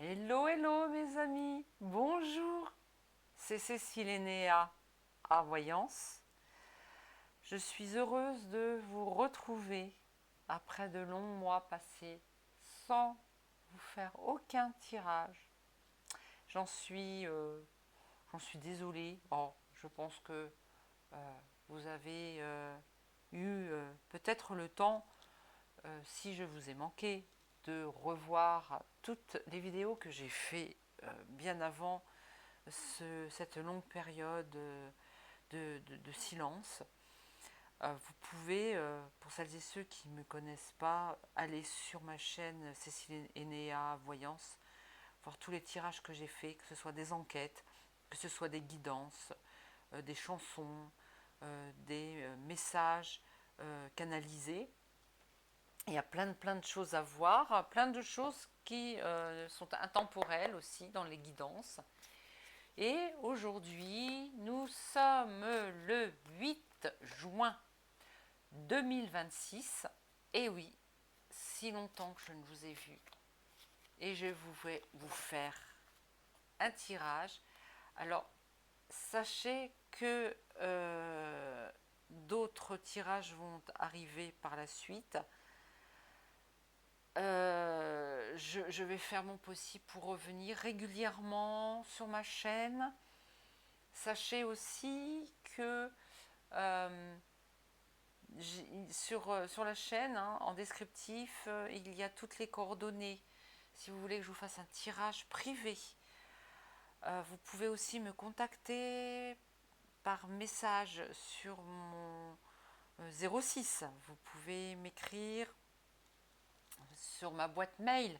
Hello, hello mes amis, bonjour, c'est Cécile Enéa à Voyance. Je suis heureuse de vous retrouver après de longs mois passés sans vous faire aucun tirage. J'en suis, euh, j'en suis désolée. Oh, je pense que vous avez eu peut-être le temps, si je vous ai manqué, de revoir toutes les vidéos que j'ai fait bien avant cette longue période de silence. Vous pouvez, pour celles et ceux qui ne me connaissent pas, aller sur ma chaîne Cécile Enéa Voyance, voir tous les tirages que j'ai faits, que ce soit des enquêtes, que ce soit des guidances, des chansons, des messages canalisés. Il y a plein de choses à voir, plein de choses qui sont intemporelles aussi dans les guidances. Et aujourd'hui, nous sommes le 8 juin 2026. Et oui, si longtemps que je ne vous ai vu. Et je vais vous faire un tirage. Alors, sachez que d'autres tirages vont arriver par la suite. Je vais faire mon possible pour revenir régulièrement sur ma chaîne. Sachez aussi que sur la chaîne, hein, en descriptif, il y a toutes les coordonnées. Si vous voulez que je vous fasse un tirage privé, vous pouvez aussi me contacter par message sur mon 06. Vous pouvez m'écrire sur ma boîte mail.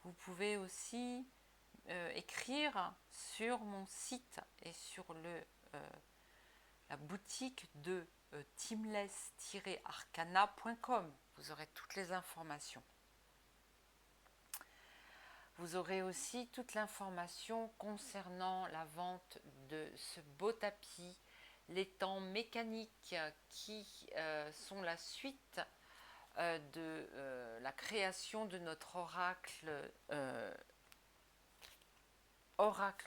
Vous pouvez aussi écrire sur mon site et sur la boutique de teamless-arcana.com. Vous aurez toutes les informations. Vous aurez aussi toute l'information concernant la vente de ce beau tapis, les temps mécaniques qui sont la suite de la création de notre oracle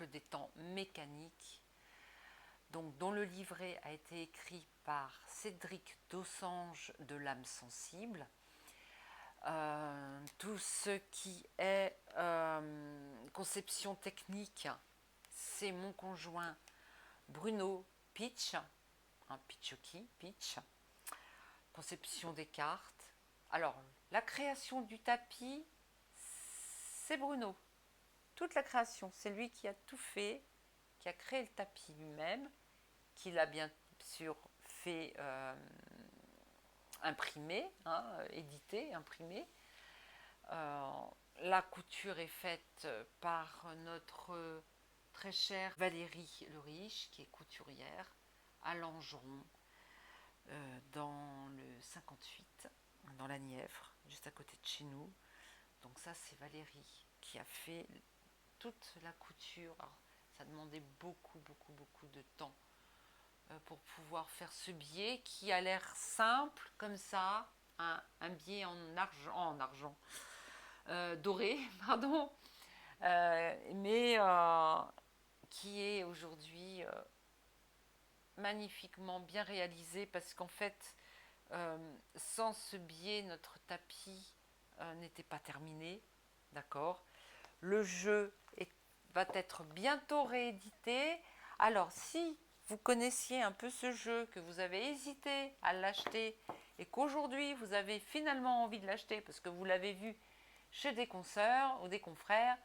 des temps mécaniques, donc, dont le livret a été écrit par Cédric Dossange de l'âme sensible. Tout ce qui est conception technique, c'est mon conjoint Bruno Pitch, un Pitch. Conception des cartes. Alors, la création du tapis, c'est Bruno. Toute la création, c'est lui qui a tout fait, qui a créé le tapis lui-même, qui l'a bien sûr fait imprimer, hein, édité, imprimé. La couture est faite par notre très chère Valérie Le Riche, qui est couturière à Langeron, dans le 58, dans la Nièvre, juste à côté de chez nous. Donc ça, c'est Valérie qui a fait toute la couture. Alors, ça demandait beaucoup de temps pour pouvoir faire ce biais qui a l'air simple comme ça, un biais en argent doré, pardon, mais qui est aujourd'hui magnifiquement bien réalisé parce qu'en fait, sans ce biais, notre tapis n'était pas terminé, d'accord. Le jeu va être bientôt réédité. Alors, si vous connaissiez un peu ce jeu, que vous avez hésité à l'acheter et qu'aujourd'hui vous avez finalement envie de l'acheter parce que vous l'avez vu chez des consoeurs ou des confrères,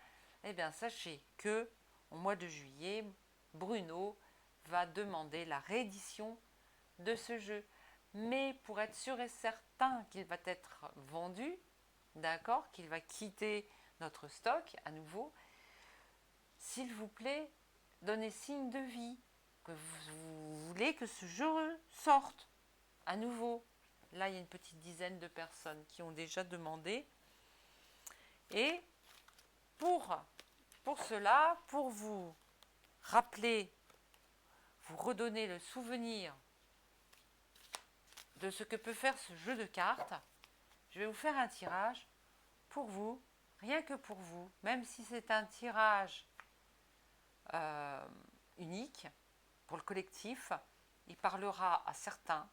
eh bien sachez que au mois de juillet, Bruno va demander la réédition de ce jeu. Mais pour être sûr et certain qu'il va être vendu, d'accord, qu'il va quitter notre stock à nouveau, s'il vous plaît, donnez signe de vie, que vous voulez que ce jeu sorte à nouveau. Là, il y a une petite dizaine de personnes qui ont déjà demandé. Et pour cela, pour vous rappeler, vous redonner le souvenir de ce que peut faire ce jeu de cartes, je vais vous faire un tirage pour vous rien que pour vous, même si c'est un tirage unique pour le collectif, il parlera à certains,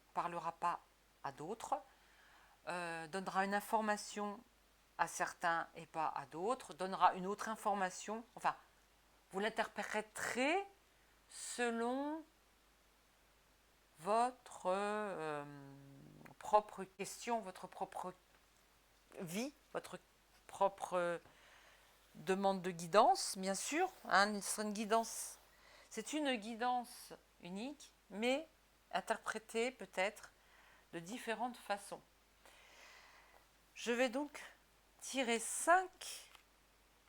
ne parlera pas à d'autres, donnera une information à certains et pas à d'autres, donnera une autre information, enfin, vous l'interpréterez selon votre propre question, votre propre vie, votre propre demande de guidance, bien sûr. Hein, c'est une guidance unique, mais interprétée peut-être de différentes façons. Je vais donc tirer 5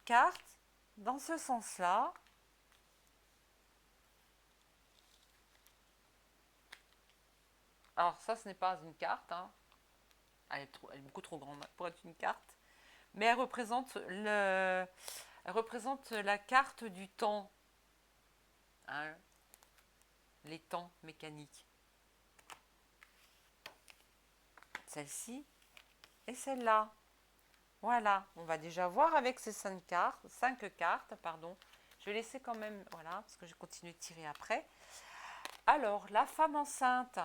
cartes dans ce sens-là. Alors ça, ce n'est pas une carte, hein. Elle est beaucoup trop grande pour être une carte, mais elle représente la carte du temps, hein, les temps mécaniques. Celle-ci et celle-là. Voilà, on va déjà voir avec ces 5 cartes, Je vais laisser quand même, voilà, parce que je continue de tirer après. Alors, la femme enceinte.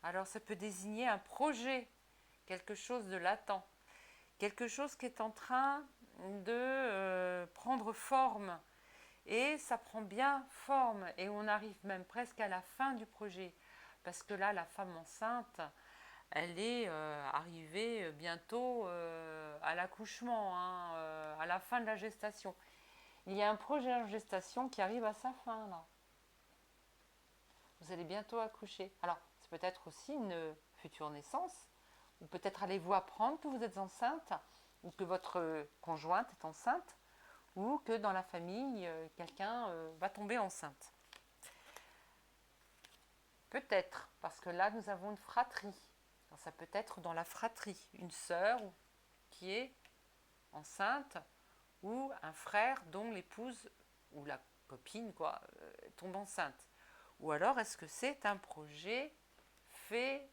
Alors, ça peut désigner un projet, quelque chose de latent, quelque chose qui est en train de prendre forme. Et ça prend bien forme et on arrive même presque à la fin du projet. Parce que là, la femme enceinte, elle est arrivée bientôt à l'accouchement, hein, à la fin de la gestation. Il y a un projet en gestation qui arrive à sa fin, là. Vous allez bientôt accoucher. Alors, c'est peut-être aussi une future naissance, ou peut-être allez-vous apprendre que vous êtes enceinte, ou que votre conjointe est enceinte, ou que dans la famille, quelqu'un va tomber enceinte. Peut-être, parce que là, nous avons une fratrie. Alors, ça peut être dans la fratrie, une sœur qui est enceinte, ou un frère dont l'épouse, ou la copine, quoi, tombe enceinte. Ou alors, est-ce que c'est un projet fait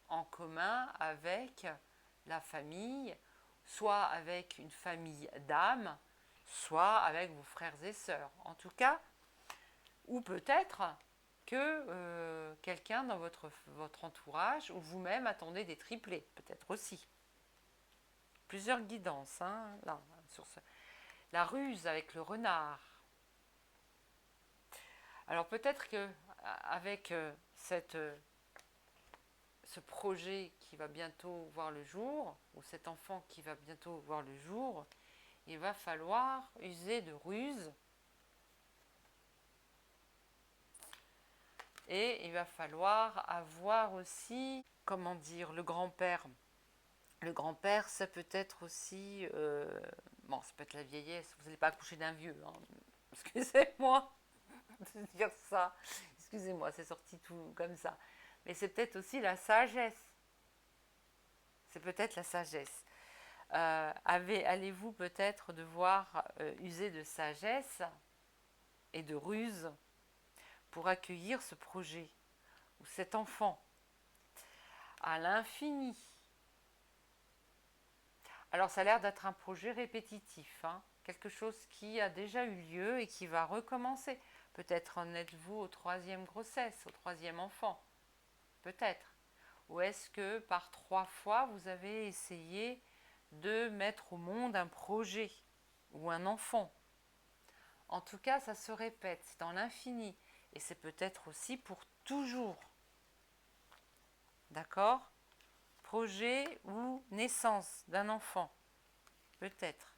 en commun avec la famille, soit avec une famille d'âmes, soit avec vos frères et sœurs. En tout cas, ou peut-être que quelqu'un dans votre entourage ou vous-même attendez des triplés, peut-être aussi. Plusieurs guidances, hein, là, sur la ruse avec le renard. Alors peut-être que avec ce projet qui va bientôt voir le jour, ou cet enfant qui va bientôt voir le jour, il va falloir user de ruse et il va falloir avoir aussi, comment dire, le grand-père. Le grand-père, ça peut être aussi, bon, ça peut être la vieillesse, vous n'allez pas accoucher d'un vieux, hein. Excusez-moi de dire ça, excusez-moi, c'est sorti tout comme ça. Mais c'est peut-être aussi la sagesse. C'est peut-être la sagesse. Allez-vous peut-être devoir user de sagesse et de ruse pour accueillir ce projet ou cet enfant à l'infini? Alors ça a l'air d'être un projet répétitif, hein, quelque chose qui a déjà eu lieu et qui va recommencer. Peut-être en êtes-vous au 3e grossesse, au 3e enfant, peut-être. Ou est-ce que par 3 fois vous avez essayé de mettre au monde un projet ou un enfant? En tout cas, ça se répète, c'est dans l'infini. Et c'est peut-être aussi pour toujours. D'accord? Projet ou naissance d'un enfant. Peut-être.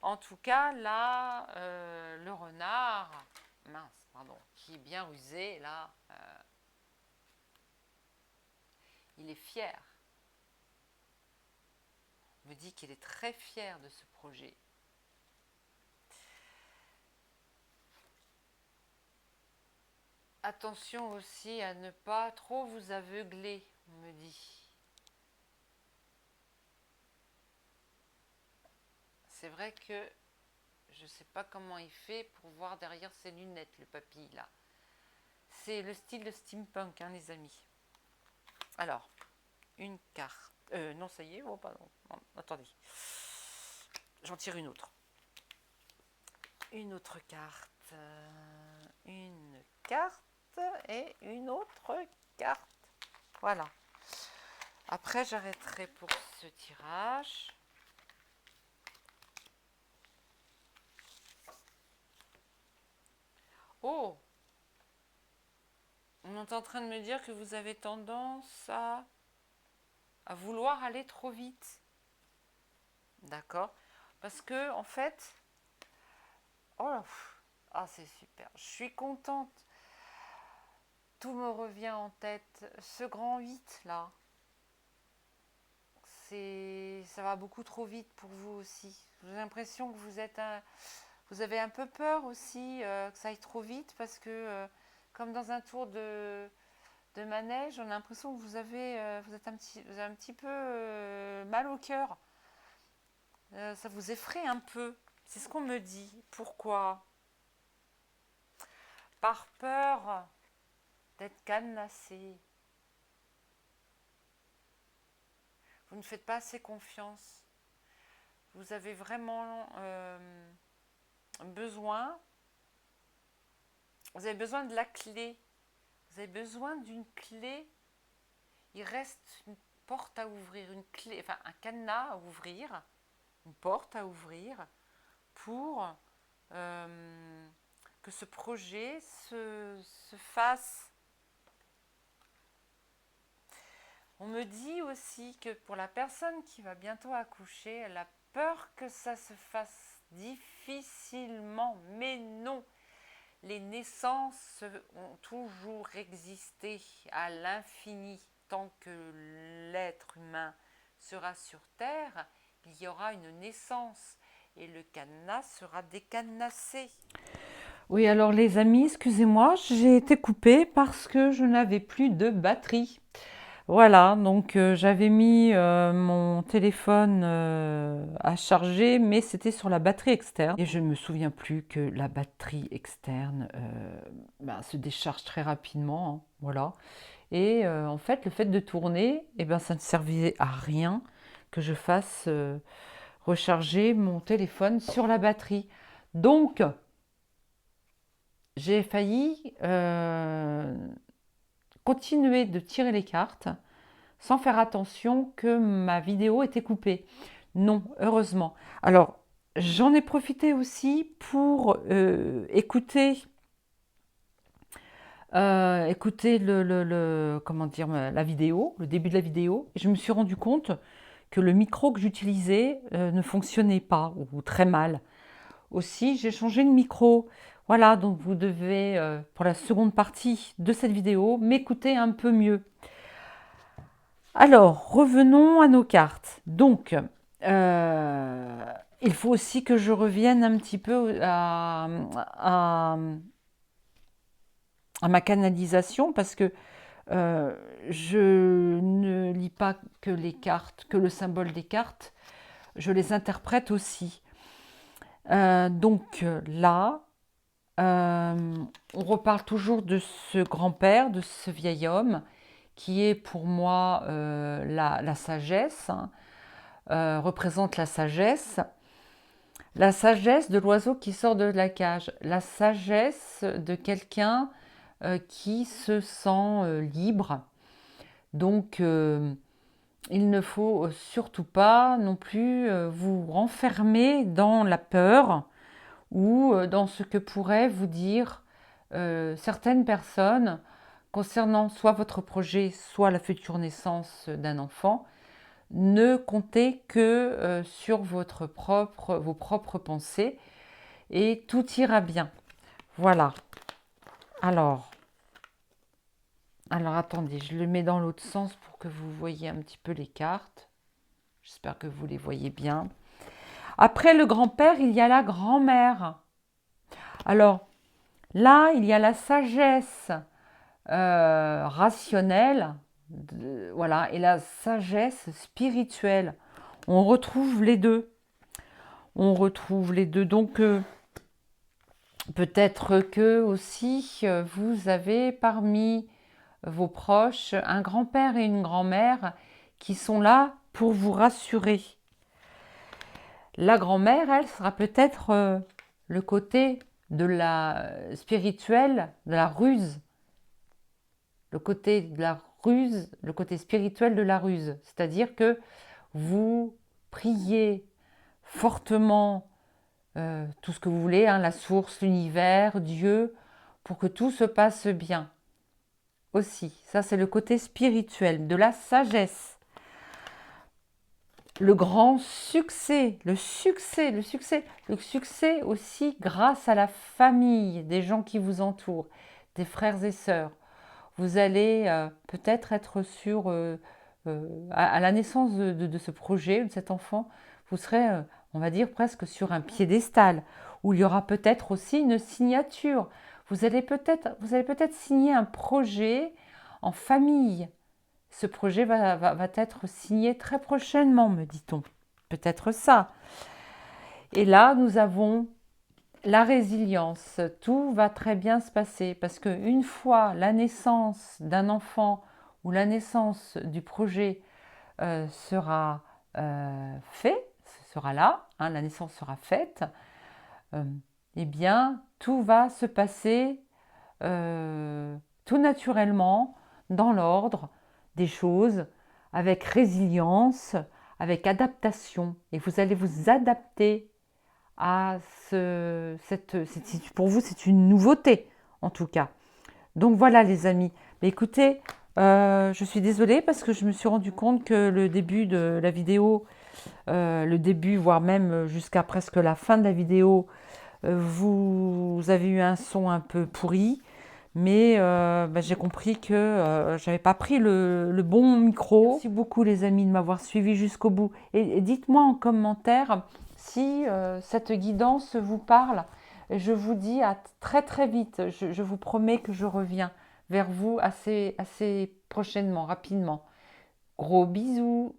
En tout cas, là, le renard, qui est bien rusé, là, il est fier. Il me dit qu'il est très fier de ce projet. Attention aussi à ne pas trop vous aveugler, on me dit. C'est vrai que je ne sais pas comment il fait pour voir derrière ses lunettes, le papy, là. C'est le style de steampunk, hein, les amis. Alors, une carte. Non, ça y est, oh, pardon. Non, attendez. J'en tire une autre. Une autre carte. Une carte et une autre carte. Voilà. Après, j'arrêterai pour ce tirage. Oh! On est en train de me dire que vous avez tendance à vouloir aller trop vite. D'accord? Parce que, en fait, oh là, ah, c'est super. Je suis contente. Tout me revient en tête. Ce grand 8 là, ça va beaucoup trop vite pour vous aussi. J'ai l'impression que vous avez un peu peur aussi que ça aille trop vite parce que, comme dans un tour de manège, on a l'impression que vous êtes vous avez un petit peu mal au cœur. Ça vous effraie un peu. C'est ce qu'on me dit. Pourquoi? Par peur d'être cadenassé. Vous ne faites pas assez confiance. Vous avez vraiment besoin. Vous avez besoin de la clé. Vous avez besoin d'une clé. Il reste une porte à ouvrir, une clé, enfin un cadenas à ouvrir, une porte à ouvrir pour que ce projet se fasse. On me dit aussi que pour la personne qui va bientôt accoucher, elle a peur que ça se fasse difficilement. Mais non, les naissances ont toujours existé à l'infini. Tant que l'être humain sera sur Terre, il y aura une naissance et le cadenas sera décadenassé. Oui, alors les amis, excusez-moi, j'ai été coupée parce que je n'avais plus de batterie. Voilà, donc j'avais mis mon téléphone à charger, mais c'était sur la batterie externe. Et je ne me souviens plus que la batterie externe se décharge très rapidement. Hein, voilà. Et en fait, le fait de tourner, eh ben, ça ne servait à rien que je fasse recharger mon téléphone sur la batterie. Donc, j'ai failli continuer de tirer les cartes sans faire attention que ma vidéo était coupée. Non, heureusement. Alors, j'en ai profité aussi pour écouter comment dire, la vidéo, le début de la vidéo. Et je me suis rendu compte que le micro que j'utilisais ne fonctionnait pas ou très mal. Aussi, j'ai changé de micro. Voilà, donc vous devez, pour la seconde partie de cette vidéo, m'écouter un peu mieux. Alors, revenons à nos cartes. Donc, il faut aussi que je revienne un petit peu à ma canalisation parce que je ne lis pas que les cartes, que le symbole des cartes, je les interprète aussi. Donc là, on reparle toujours de ce grand-père, de ce vieil homme, qui est pour moi la sagesse, hein, représente la sagesse de l'oiseau qui sort de la cage, la sagesse de quelqu'un qui se sent libre. Donc, il ne faut surtout pas non plus vous renfermer dans la peur ou dans ce que pourraient vous dire certaines personnes concernant soit votre projet, soit la future naissance d'un enfant. Ne comptez que sur vos propres pensées et tout ira bien. Voilà. Alors attendez, je le mets dans l'autre sens pour que vous voyez un petit peu les cartes. J'espère que vous les voyez bien. Après le grand-père, il y a la grand-mère. Alors là, il y a la sagesse rationnelle, voilà, et la sagesse spirituelle. On retrouve les deux. Donc, peut-être que aussi vous avez parmi vos proches un grand-père et une grand-mère qui sont là pour vous rassurer. La grand-mère, elle, sera peut-être le côté de la spirituelle, de la ruse, le côté de la ruse, le côté spirituel de la ruse. C'est-à-dire que vous priez fortement tout ce que vous voulez, hein, la source, l'univers, Dieu, pour que tout se passe bien. Aussi, ça c'est le côté spirituel, de la sagesse. Le grand succès, le succès aussi grâce à la famille, des gens qui vous entourent, des frères et sœurs. Vous allez peut-être être sur, à la naissance de ce projet, de cet enfant, vous serez, on va dire, presque sur un piédestal, où il y aura peut-être aussi une signature. Vous allez peut-être signer un projet en famille. Ce projet va être signé très prochainement, me dit-on. Peut-être ça. Et là, nous avons la résilience. Tout va très bien se passer parce qu'une fois la naissance d'un enfant ou la naissance du projet sera fait, sera là, hein, la naissance sera faite, eh bien, tout va se passer tout naturellement, dans l'ordre des choses, avec résilience, avec adaptation. Et vous allez vous adapter à pour vous, c'est une nouveauté, en tout cas. Donc voilà, les amis. Mais écoutez, je suis désolée parce que je me suis rendu compte que le début de la vidéo, le début, voire même jusqu'à presque la fin de la vidéo, vous avez eu un son un peu pourri. Mais j'ai compris que je n'avais pas pris le bon micro. Merci beaucoup les amis de m'avoir suivi jusqu'au bout. Et dites-moi en commentaire si cette guidance vous parle. Je vous dis à très très vite. Je vous promets que je reviens vers vous assez prochainement, rapidement. Gros bisous.